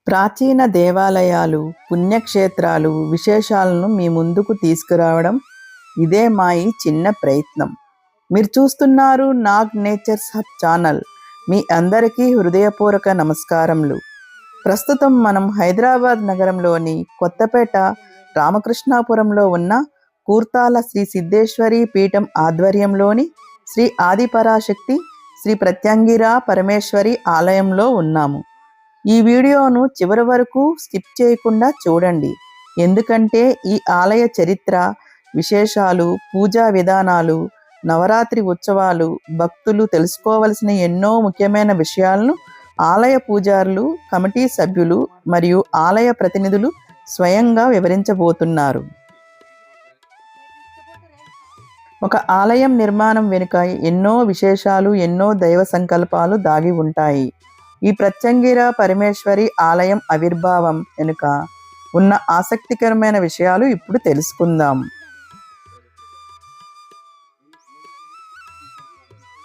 ప్రాచీన దేవాలయాలు, పుణ్యక్షేత్రాలు విశేషాలను మీ ముందుకు తీసుకురావడం ఇదే మా ఈ చిన్న ప్రయత్నం. మీరు చూస్తున్నారు నాగ్ నేచర్స్ హబ్ ఛానల్. మీ అందరికీ హృదయపూర్వక నమస్కారములు. ప్రస్తుతం మనం హైదరాబాద్ నగరంలోని కొత్తపేట రామకృష్ణాపురంలో ఉన్న కూర్తాల శ్రీ సిద్ధేశ్వరి పీఠం ఆధ్వర్యంలోని శ్రీ ఆదిపరాశక్తి శ్రీ ప్రత్యంగిరా పరమేశ్వరి ఆలయంలో ఉన్నాము. ఈ వీడియోను చివరి వరకు స్కిప్ చేయకుండా చూడండి, ఎందుకంటే ఈ ఆలయ చరిత్ర, విశేషాలు, పూజా విధానాలు, నవరాత్రి ఉత్సవాలు, భక్తులు తెలుసుకోవలసిన ఎన్నో ముఖ్యమైన విషయాలను ఆలయ పూజారులు, కమిటీ సభ్యులు మరియు ఆలయ ప్రతినిధులు స్వయంగా వివరించబోతున్నారు. ఒక ఆలయం నిర్మాణం వెనుక ఎన్నో విశేషాలు, ఎన్నో దైవ సంకల్పాలు దాగి ఉంటాయి. ఈ ప్రత్యంగిరా పరమేశ్వరి ఆలయం ఆవిర్భావం వెనుక ఉన్న ఆసక్తికరమైన విషయాలు ఇప్పుడు తెలుసుకుందాం.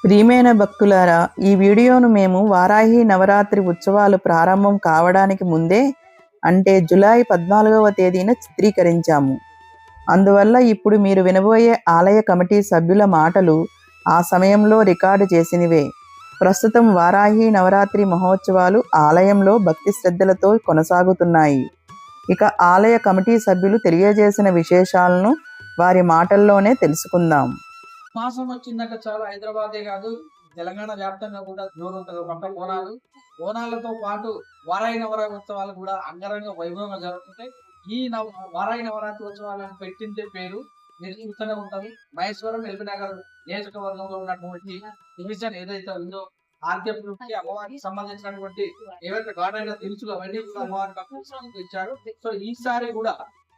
ప్రియమైన భక్తులారా, ఈ వీడియోను మేము వారాహి నవరాత్రి ఉత్సవాలు ప్రారంభం కావడానికి ముందే, అంటే జూలై 14వ తేదీన చిత్రీకరించాము. అందువల్ల ఇప్పుడు మీరు వినబోయే ఆలయ కమిటీ సభ్యుల మాటలు ఆ సమయంలో రికార్డు చేసినవే. ప్రస్తుతం వారాహి నవరాత్రి మహోత్సవాలు ఆలయంలో భక్తి శ్రద్ధలతో కొనసాగుతున్నాయి. ఇక ఆలయ కమిటీ సభ్యులు తెలియజేసిన విశేషాలను వారి మాటల్లోనే తెలుసుకుందాం. మాసం వచ్చిందంటే చాలా హైదరాబాదే కాదు, తెలంగాణ వ్యాప్తంగా కూడా జోరుంటుంది. పంట బోనాలతో పాటు వారాహి నవరాత్రి ఉత్సవాలు కూడా అంగరంగ వైభవంగా జరుగుతుంటాయి. ఈ వారాహి నవరాత్రి ఉత్సవాలను పెట్టిందే పేరు మీరు చూస్తూనే ఉంటారు. మహేశ్వరం ఎల్బీనగర్ నియోజకవర్గంలో ఉన్నటువంటి డివిజన్ ఏదైతే ఉందో ఆర్కేపుకి అమ్మవారికి సంబంధించినటువంటి ఏవైతే గార్డెన్ తెలుసులు అవన్నీ కూడా అమ్మవారికి ఇచ్చారు. సో ఈసారి కూడా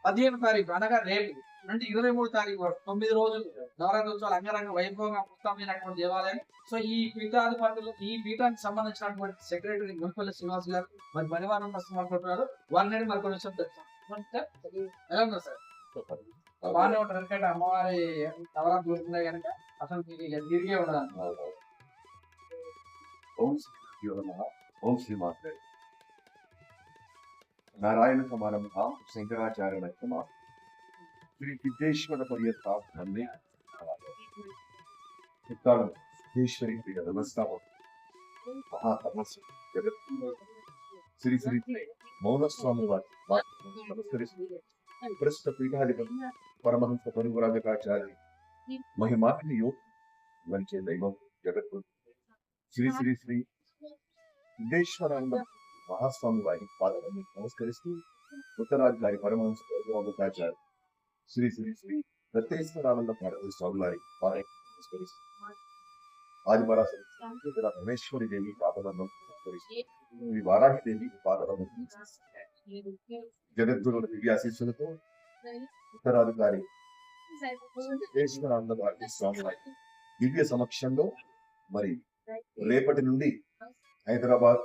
15వ తారీఖు అనగా రేపు అంటే 23వ తారీఖు 9 రోజులు నవరాత్రి ఉత్సవాలు అంగరంగ వైభవంగా పుస్తకమైనటువంటి దేవాలయం. సో ఈ పీఠాధిపతులు, ఈ పీఠానికి సంబంధించినటువంటి సెక్రటరీ గుంపల్లి శ్రీనివాస్ గారు మరి మణివారం అనుకుంటున్నారు. వారిని మరి కొన్ని ఎలా ఉన్నారు సార్? బాగానే ఉంటారు, ఎందుకంటే అమ్మవారి నవరాత్రి జరుగుతున్నాయి కనుక అసలు తిరిగే ఉండదు. ఓం శ్రీ మాత్రే. నారాయణ సమానం శంకరాచార్య నమ. శ్రీ సిద్ధేశ్వర పర్యటన సిద్ధేశ్వరి ప్రియ వ్యవస్థాపక మహాతపస్సు శ్రీ శ్రీ మౌనస్వామి వారి నమస్కరిస్తూ ప్రస్తుత పీఠాధిపతి పరమహంస పరివ్రాజకాచార్య మహిమాన్యో వంచే దైవం జగద్గురు శ్రీ శ్రీ శ్రీ సిద్ధేశ్వరానంద మహాస్వామి వారి పాదాలను నమస్కరిస్తూ ఉత్తరాధికారి పరమహంస పరివ్రాజకాచార్య శ్రీ శ్రీ శ్రీ దత్తేశ్వరానంద పార్వతి స్వామి వారి పాదాలను నమస్కరిస్తూ ఆదిపరాశక్తి పరమేశ్వరి దేవి పాదాలను నమస్కరిస్తూ వారాహి దేవి పాదాలను జగద్గురుల దివ్యాశీస్సులతో ఉత్తరాధికారి సిద్ధేశ్వరానంద పార్వతి స్వామి వారి దివ్య సమక్షంలో మరి రేపటి నుండి హైదరాబాద్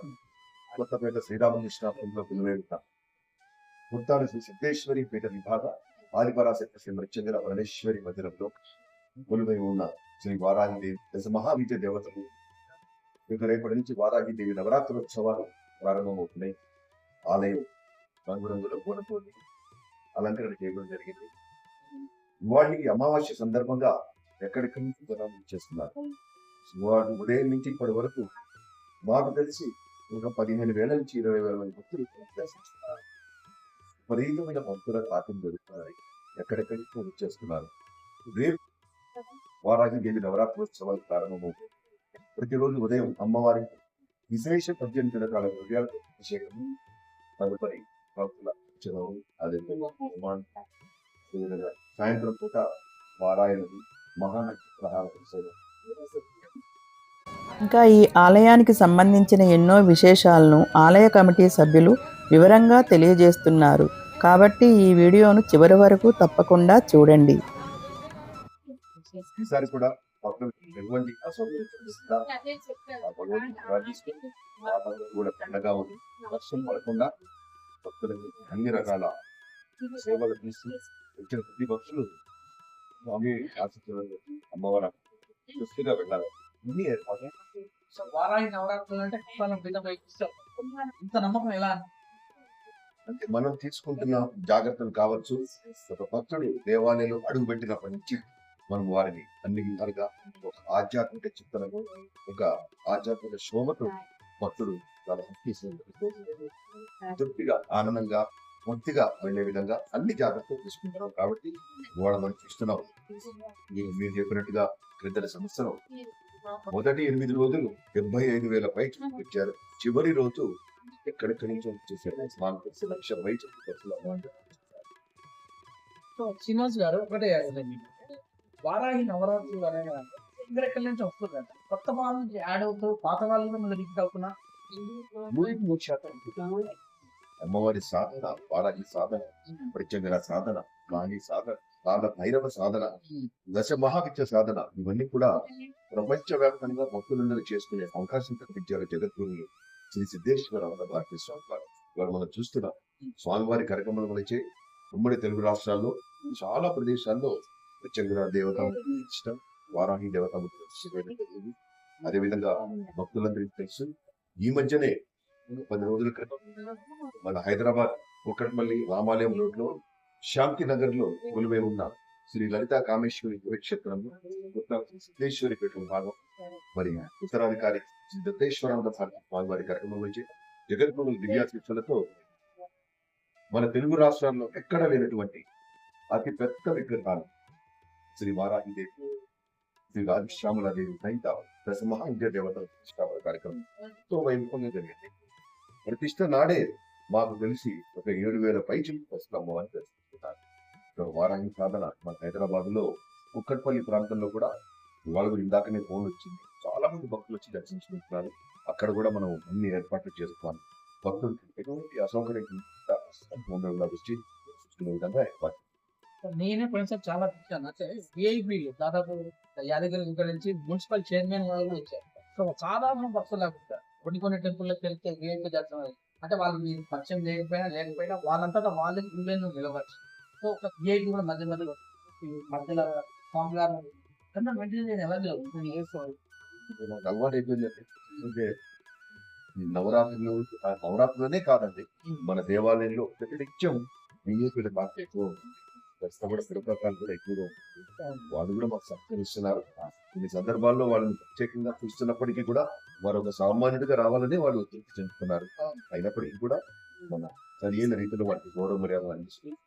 కొత్తపేట శ్రీరామకృష్ణాపురంలో పిలువేడుతాం. గుర్తాడు శ్రీ సిద్ధేశ్వరి పీఠ విభాగ ఆదిపరాశక్తి శ్రీ ప్రత్యంగిరా పరమేశ్వరి మందిరంలో కొలువై ఉన్న శ్రీ వారాహిదేవి దశ మహావిద్య దేవతలు ఇక రేపటి నుంచి వారాహిదేవి నవరాత్రోత్సవాలు ప్రారంభమవుతున్నాయి. ఆలయం రంగురంగుల పూలతో అలంకరణ చేయడం జరిగింది. వాళ్ళకి అమావాస్య సందర్భంగా ఎక్కడెక్కడి నుంచి జనం చేస్తున్నారు. వాడు ఉదయం నుంచి ఇప్పటి వరకు మాకు తెలిసి ఇంకా 15,000 నుంచి 20,000 మంది భక్తులు దర్శిస్తున్నారు. విపరీతమైన భక్తుల కాతం జరుగుతున్నాయి. ఎక్కడెక్కడి నుంచి చేస్తున్నారు. రేపు వారాహిదేవి నవరాత్రోత్సవాలు ప్రారంభమవుతాయి. ప్రతిరోజు ఉదయం అమ్మవారికి విశేష 18 రకాల ద్రవ్యాలతో అభిషేకం, తదుపరి భక్తుల ఉత్సవం, అదే సాయంత్రం పూట వారాయణది మహానక్షత్రహార సేవ. ఇంకా ఈ ఆలయానికి సంబంధించిన ఎన్నో విశేషాలను ఆలయ కమిటీ సభ్యులు వివరంగా తెలియజేస్తున్నారు. కాబట్టి ఈ వీడియోను చివరి వరకు తప్పకుండా చూడండి. ఈసారి కూడా కూడా పండగా ఉంది. వర్షం పడకుండా భక్తులకు అన్ని రకాల సేవలు తీసి వచ్చిన ప్రతి భక్తులు స్వామి ఆశీస్సులు అమ్మవారు దృష్టిగా వెళ్ళాలి. ఇన్ని ఏర్పాటు వారాహి నవరాత్రులు అంటే ఇంత నమ్మకం ఎలా? అంటే మనం తీసుకుంటున్న జాగ్రత్తలు కావచ్చు, ఒక భక్తుడు దేవాలయంలో అడుగు పెట్టినప్పటి నుంచి మనం వారిని అన్ని విధాలుగా ఒక ఆధ్యాత్మిక చిత్తనకు, ఒక ఆధ్యాత్మిక శోభతో భక్తుడు చాలా తృప్తిగా, ఆనందంగా, పూర్తిగా వెళ్ళే విధంగా అన్ని జాగ్రత్తలు తీసుకుంటున్నాం. కాబట్టి వాళ్ళు మనం చూస్తున్నాం. మీరు చెప్పినట్టుగా క్రిందటి సంవత్సరం మొదటి 8 రోజులు 75,000 పైకి వచ్చారు. చివరి రోజు ఎక్కడెక్కడి నుంచో వచ్చేసారు. 1,00,000 పైకి ఖర్చులు. సో శ్రీనివాస్ గారు ఒకటే వారాహి నవరాత్రులు అనే ఎక్కడెక్కడి నుంచి వస్తుందంట, కొత్త వాళ్ళ నుంచి యాడ్ అవుతూ పాత వాళ్ళు కూడా రిపీట్ అవుతున్నా అమ్మవారి సాధన, వారాహి సాధన, ప్రత్యంగర సాధన, కాళీ సాధన, కాల భైరవ సాధన, దశ మహావిద్య సాధన, ఇవన్నీ కూడా ప్రపంచవ్యాప్తంగా భక్తులందరూ చేసుకునే అవకాశం కల్పించారు జగద్గురువులు శ్రీ సిద్ధేశ్వర భారతీ స్వామి వారు. ఇవాళ మనం చూస్తున్నాం స్వామివారి కార్యక్రమాలు వలచే ఉమ్మడి తెలుగు రాష్ట్రాల్లో చాలా ప్రదేశాల్లో ప్రత్యంగర దేవత ఇష్టం, వారాహి దేవత అదేవిధంగా భక్తులందరికీ తెలుసు. ఈ మధ్యనే 10 రోజుల క్రితం మన హైదరాబాద్ కుక్కట్పల్లి రామాలయం రోడ్ లో శాంతి నగర్ లో కొలువై ఉన్న శ్రీ లలితా కామేశ్వరి క్షేత్రంలో సిద్ధేశ్వరి పీఠం భాగం మరి ఉత్తరాధికారి శ్రీ దత్తేశ్వరానంద భారతి స్వామి వారి కార్యక్రమం వచ్చి జగద్గురువుల దివ్యాశిక్షలతో మన తెలుగు రాష్ట్రాల్లో ఎక్కడ లేనటువంటి అతి పెద్ద విగ్రహాలు శ్రీ వారాహిదేవి, శ్రీ రాజశ్యామలాదేవి సహిత దశమహావిద్య దేవత ప్రతిష్టాపన కార్యక్రమం ఎంతో వైభవంగా జరిగింది. ప్రతిష్ట నాడే మాకు తెలిసి ఒక 7,000 పైకి వస్తు అమ్మవారిని దర్శిస్తున్నారు. వారాహి సాధన మన హైదరాబాద్ లో కుక్కట్పల్లి ప్రాంతంలో కూడా వాళ్ళకు ఇందాకనే ఫోన్ వచ్చింది. చాలా మంది భక్తులు వచ్చి దర్శించుకుంటున్నారు. అక్కడ కూడా మనం అన్ని ఏర్పాట్లు చేసుకోవాలి. భక్తులకి ఎటువంటి అసౌకర్యం వచ్చి చూసుకునే విధంగా ఏర్పాటు. నేనే పోయినసారి చాలా చూసాను. అంటే విఐపీలు దాదాపు యాదగిరి దగ్గర నుంచి మున్సిపల్ చైర్మన్ వాళ్ళు వచ్చారు. సో సాధారణ భక్తులు లేకుండా కొన్ని టెంపుల్లోకి వెళ్తే విఐపీ దర్శనం అంటే వాళ్ళు మీరు పరిచయం లేకపోయినా వాళ్ళంతటా వాళ్ళకి ఇల్లు నిలవచ్చు. సో ఒక విఐపీ కూడా మధ్యలో స్వామి గారు కన్నా వెంటనే నేను ఎలా చేసుకోవాలి. అలవాటు అయిపోయిందండి. అంటే ఈ నవరాత్రులనే కాదండి, మన దేవాలయంలో ప్రతినిత్యం విఐపీల బాగా ఎక్కువ కూడా పిడపకాలు కూడా ఎక్కువగా ఉంటుంది. వాళ్ళు కూడా మాకు సహకరిస్తున్నారు. కొన్ని సందర్భాల్లో వాళ్ళని ప్రత్యేకంగా చూస్తున్నప్పటికీ కూడా వారు ఒక సామాన్యుడిగా రావాలని వాళ్ళు తృప్తి చెందుతున్నారు. అయినప్పటికీ కూడా మన సరైన రీతిలో వాటికి గౌరవ మర్యాదలు అందిస్తుంది.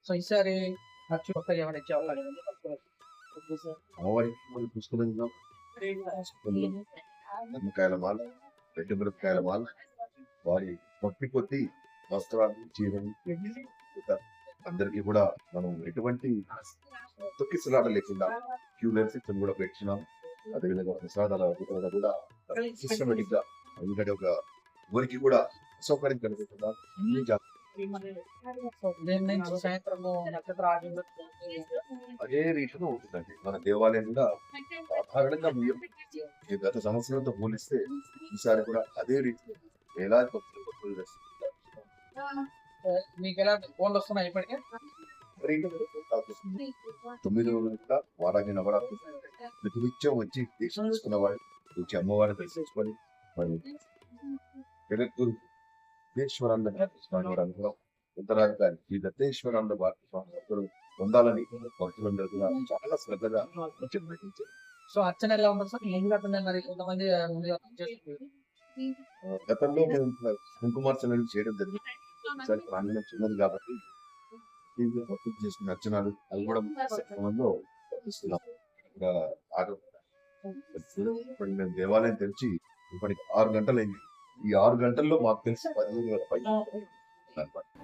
సో ఈసారి ఏమైనా పుష్కలంగా నిమ్మకాయల మాల, రెడ్డి మిరపకాయల మాల, వారి భక్తి కొద్ది వస్త్రాలు, చీరలు అందరికీ కూడా మనం ఎటువంటి తొక్కిసలాట లేకుండా క్యూ లైన్స్ కూడా పెట్టినాం. అదేవిధంగా ప్రసాదాల కూడా సిస్టమేటిక్ గా, ఎందుకంటే ఒక ఊరికి కూడా సౌకర్యం కలుగుతుందా అదే రీతిలో ఉంటుందండి. మన దేవాలయం కూడా సాధారణంగా గత సంవత్సరంతో పోలిస్తే ఈసారి కూడా అదే రీతిలో వేలాది భక్తులు దర్శిస్తారు. మీకు ఎలా ఫోన్లు వస్తున్నాయి ఇప్పటికే? 9 రోజులు కూడా వారాహి నవరాత్రి ప్రతినిత్యం వచ్చి దీక్ష తీసుకున్న వాళ్ళు వచ్చి అమ్మవారిని దర్శించుకొని మరి జగద్గురు దత్తేశ్వరానంద ఉత్తరాధికారి ఈ దత్తేశ్వరానంద భారతి స్వామి భక్తులు పొందాలని భక్తులందరూ కూడా చాలా శ్రద్ధగా నిర్వహించారు. సో అర్చన ఎలా ఉంటుంది సార్? మరి కొంతమంది గతంలో మేము కుంకుమార్చనలు చేయడం జరిగింది. ఈసారి ప్రాంగణం చిన్నది కాబట్టి భక్తులు చేసుకున్న అర్చనలు అవి కూడా ఇస్తున్నాం. మేము దేవాలయం తెరిచి ఇప్పటికి 6 గంటలైంది. ఈ 6 గంటల్లో మాకు తెలిసి 15,000 పైకి.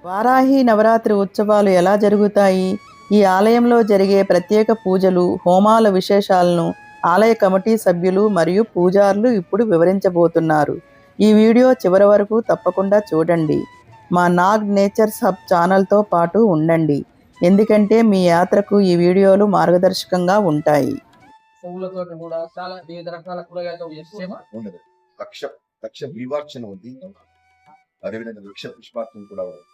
వారాహి నవరాత్రి ఉత్సవాలు ఎలా జరుగుతాయి, ఈ ఆలయంలో జరిగే ప్రత్యేక పూజలు, హోమాల విశేషాలను ఆలయ కమిటీ సభ్యులు మరియు పూజారులు ఇప్పుడు వివరించబోతున్నారు. ఈ వీడియో చివరి వరకు తప్పకుండా చూడండి. మా నాగ్ నేచర్స్ హబ్ ఛానల్తో పాటు ఉండండి, ఎందుకంటే మీ యాత్రకు ఈ వీడియోలు మార్గదర్శకంగా ఉంటాయి. పువ్వులతో కూడా చాలా వివిధ రకాల కూరగాయలతో ఉండదు. లక్ష బిల్వార్చన ఉంది. అదేవిధంగా వృక్ష పుష్పార్చన కూడా ఉంది.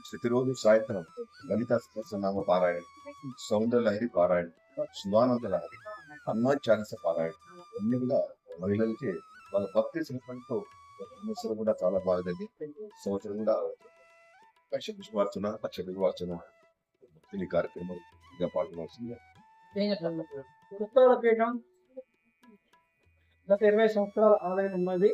ప్రతిరోజు సాయంత్రం లలిత సహస్రనామ పారాయణ, సౌందర్య లహరి పారాయణ, సుధానంద లహరి, హనుమాన్ చాలీస పారాయణ అన్ని కూడా మహిళలకి వాళ్ళ భక్తి శిల్పంతో సంవత్సరం కూడా చాలా బాగా జరిగింది. సంవత్సరం కూడా లక్ష పుష్పార్చన లక్ష పుష్పార్చన ఈ కార్యక్రమం పాల్గొనాల్సిందిగా. ఉత్తరాల పీఠం గత 20 సంవత్సరాల ఆలయం ఉన్నది.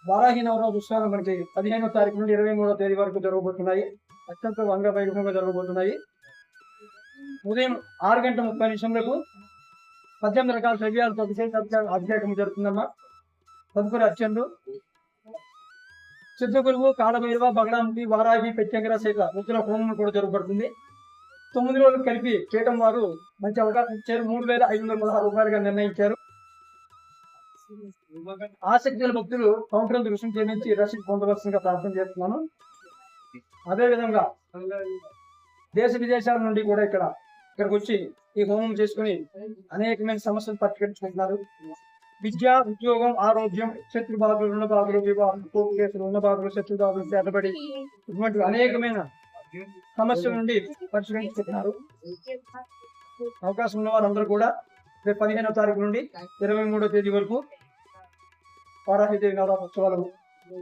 వారాహి నవరాత్రి ఉత్సవాలు మనకి 15వ తారీఖు నుండి 23వ తేదీ వరకు జరగబోతున్నాయి. అత్యంత వైభవంగా జరగబోతున్నాయి. ఉదయం 6:30 18 రకాల ద్రవ్యాలతో అభిషేకం జరుగుతుందమ్మా. తదుపరి అర్చనలు చిత్రగురువు, కాళభైరవ, బగడాంతి, వారాహి, పెచ్చంగర సైత రుద్ర హోమం కూడా జరగబడుతుంది. 9 రోజులు కలిపి పీఠం వారు మంచి అవకాశం ఇచ్చారు. 3,516 రూపాయలుగా నిర్ణయించారు. ఆసక్తి గల భక్తులు కౌంటర్ రుసుము చెల్లించి రసీదు పొందవలసిందిగా ప్రార్థన చేస్తున్నాను. అదేవిధంగా దేశ విదేశాల నుండి కూడా ఇక్కడికి వచ్చి ఈ హోమం చేసుకుని అనేకమైన సమస్యలు పరిష్కరించుకుంటున్నారు. విద్య, ఉద్యోగం, ఆరోగ్యం, శత్రుబాధలు, రుణబాధలు, వివాహం, కోర్టు కేసులు, రుణబాధలు, శత్రుబాధలు చేతబడి ఇటువంటి అనేకమైన సమస్యల నుండి పరిష్కరించుకుంటున్నారు. అవకాశం ఉన్న వారందరూ కూడా రేపు 15వ తారీఖు నుండి 23వ తేదీ వరకు వారాహిదేవి నవరాత్రి ఉత్సవాలు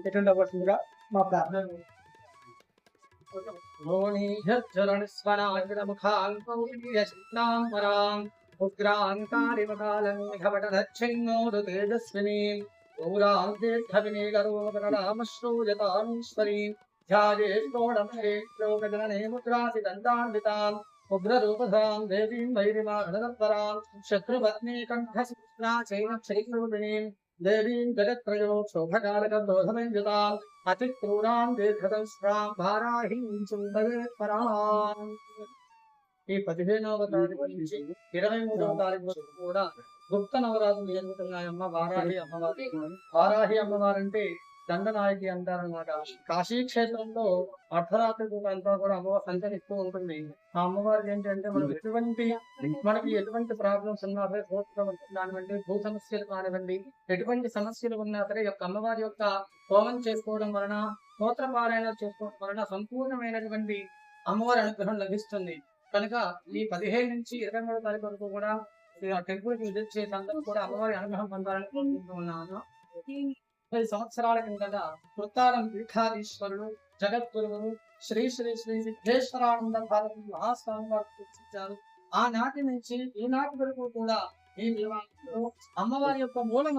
అటెండ్ అవ్వాల్సిందిగా మా ప్రార్థన. ఉగ్రరూపధాం దేవీం వైరిమానదత్పరాం శత్రుపత్నీ కంఠస్నాచైనక్షైకృపిణీం దేవీం జగత్రయో శోభకారకబోధమంజతాం అతిక్రూరాం దీర్ఘదస్రాం వారాహీం చింతయేత్పరాం. ఈ 15వ తారీఖు నుంచి 23వ తారీఖు వరకు కూడా గుప్త నవరాత్రులు జరుగుతున్నాయమ్మ. వారాహి అమ్మవారంటే దండనాయకి అంటారనమాట. కాశీ క్షేత్రంలో అర్ధరాత్రి అంతా కూడా అమ్మవారు సంచరిస్తూ ఉంటుంది. ఆ అమ్మవారికి ఏంటంటే మనకి ఎటువంటి ప్రాబ్లమ్స్ ఉన్నా సరే, కానివ్వండి, భూ సమస్యలు కానివ్వండి, ఎటువంటి సమస్యలు ఉన్నా సరే అమ్మవారి యొక్క హోమం చేసుకోవడం వలన, స్తోత్రపారాయణ చేసుకోవడం వలన సంపూర్ణమైనటువంటి అమ్మవారి అనుగ్రహం లభిస్తుంది. కనుక ఈ 15 నుంచి 23వ తారీఖు వరకు కూడా టెంపుల్ కి విజిట్ చేసే అందరూ కూడా అమ్మవారి అనుగ్రహం పొందాలని కోరుకుంటూ ఉన్నాను. 10 సంవత్సరాల కిందట కృతారం పీఠాధీశ్వరుడు, జగద్గురువు శ్రీ శ్రీ శ్రీ సిద్ధేశ్వరానంద భారతి మహాస్వామి వారు సూచించారు. ఆనాటి నుంచి ఈనాటి వరకు కూడా ఈ దేవాలయంలో అమ్మవారి యొక్క మూలం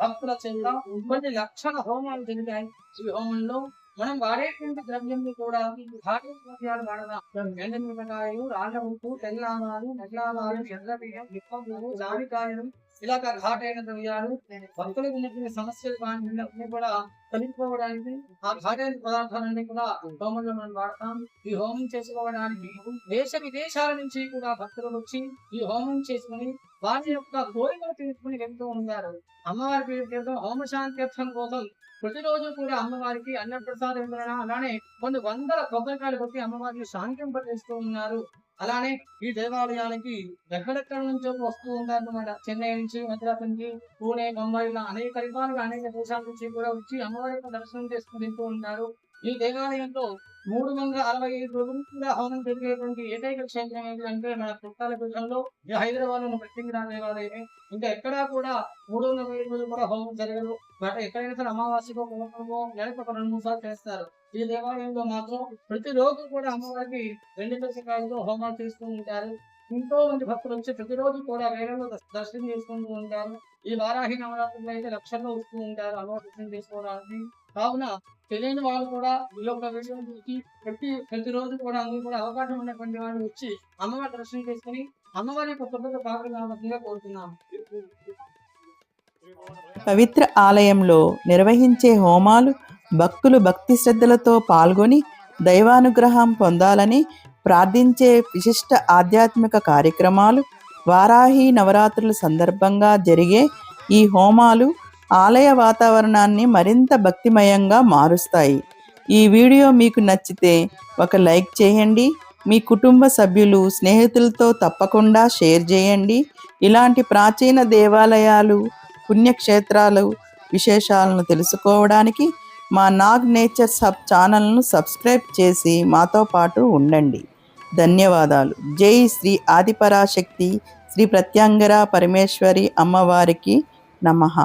భక్తుల చేత కొన్ని లక్షల హోమాలు జరిగాయి. ఈ హోమంలో మనం వాడేటువంటి ద్రవ్యంలో కూడా ఘాటు ద్రవ్యాలు వాడదాం. ఎండమిరపకాయలు, రాళ్ళ ఉప్పు, తెల్లామాలు, నల్లామాలు, ఎర్ర బియ్యం, నిప్పలు, జామికాయలు, ఇలా ఘాటైన ద్రవ్యాలు భక్తులకు ఉన్నటువంటి సమస్యలు కానీ కూడా కలిగిపోవడానికి ఆ ఘాటైన పదార్థాలన్నీ కూడా హోమంలో మనం వాడతాం. ఈ హోమం చేసుకోవడానికి దేశ విదేశాల నుంచి కూడా భక్తులు వచ్చి ఈ హోమం చేసుకుని వారి యొక్క కోరికలు తీసుకుని వెళ్తూ ఉంటారు. అమ్మవారి పేరు హోమశాంత్యర్థం కోసం ప్రతిరోజు కూడా అమ్మవారికి అన్నప్రసాదం వితరణ, అలానే కొన్ని వందల కొబ్బరికాయలు కొట్టి అమ్మవారికి శాంతింపజేస్తూ ఉన్నారు. అలానే ఈ దేవాలయానికి ఎక్కడెక్కడ నుంచో వస్తూ ఉంటారు అన్నమాట. చెన్నై నుంచి, మద్రాసు నుంచి, పూణే, ముంబై, ఇలా అనేక రకాలుగా అనేక దేశాల నుంచి కూడా వచ్చి అమ్మవారికి దర్శనం చేసుకుని ఉంటారు. ఈ దేవాలయంలో 365 రోజులు కూడా హోమం జరిగేటువంటి ఏకైక క్షేత్రం ఏంటంటే మన చుట్టాల పీఠంలో ఈ హైదరాబాద్ లో ప్రత్యేక దేవాలయమే. ఇంకా ఎక్కడా కూడా 365 రోజులు కూడా హోమం జరగదు. బట్ ఎక్కడైనా సరే అమావాస్యకో, పౌర్ణమికో, నెలకు 2-3 సార్లు చేస్తారు. ఈ దేవాలయంలో మాత్రం ప్రతిరోజు కూడా అమ్మవారికి 2 దశకాలతో హోమాలు చేస్తూ ఉంటారు. ఎంతో మంది భక్తులు వచ్చి ప్రతిరోజు కూడా వేలలో దర్శనం చేసుకుంటూ ఉంటారు. ఈ వారాహి నవరాత్రులు అయితే లక్షల్లో వస్తూ ఉంటారు అమ్మవారి దర్శనం చేసుకోవడానికి. కావున తెలియని వాళ్ళు కూడా ఈ యొక్క వీడియో చూసి ప్రతిరోజు కూడా అందరూ కూడా అవకాశం ఉన్నటువంటి వాళ్ళు వచ్చి అమ్మవారి దర్శనం చేసుకుని అమ్మవారి యొక్క కృపకు పాల్గొనాల్సిందిగా కోరుతున్నాము. పవిత్ర ఆలయంలో నిర్వహించే హోమాలు భక్తులు భక్తి శ్రద్ధలతో పాల్గొని దైవానుగ్రహం పొందాలని ప్రార్థించే విశిష్ట ఆధ్యాత్మిక కార్యక్రమాలు. వారాహి నవరాత్రుల సందర్భంగా జరిగే ఈ హోమాలు ఆలయ వాతావరణాన్ని మరింత భక్తిమయంగా మారుస్తాయి. ఈ వీడియో మీకు నచ్చితే ఒక లైక్ చేయండి. మీ కుటుంబ సభ్యులు, స్నేహితులతో తప్పకుండా షేర్ చేయండి. ఇలాంటి ప్రాచీన దేవాలయాలు, పుణ్యక్షేత్రాలు విశేషాలను తెలుసుకోవడానికి మా నాగ్ నేచర్స్ హబ్ ఛానల్ను సబ్స్క్రైబ్ చేసి మాతో పాటు ఉండండి. ధన్యవాదాలు. జై శ్రీ ఆదిపరాశక్తి శ్రీ ప్రత్యంగర పరమేశ్వరి అమ్మవారికి నమః.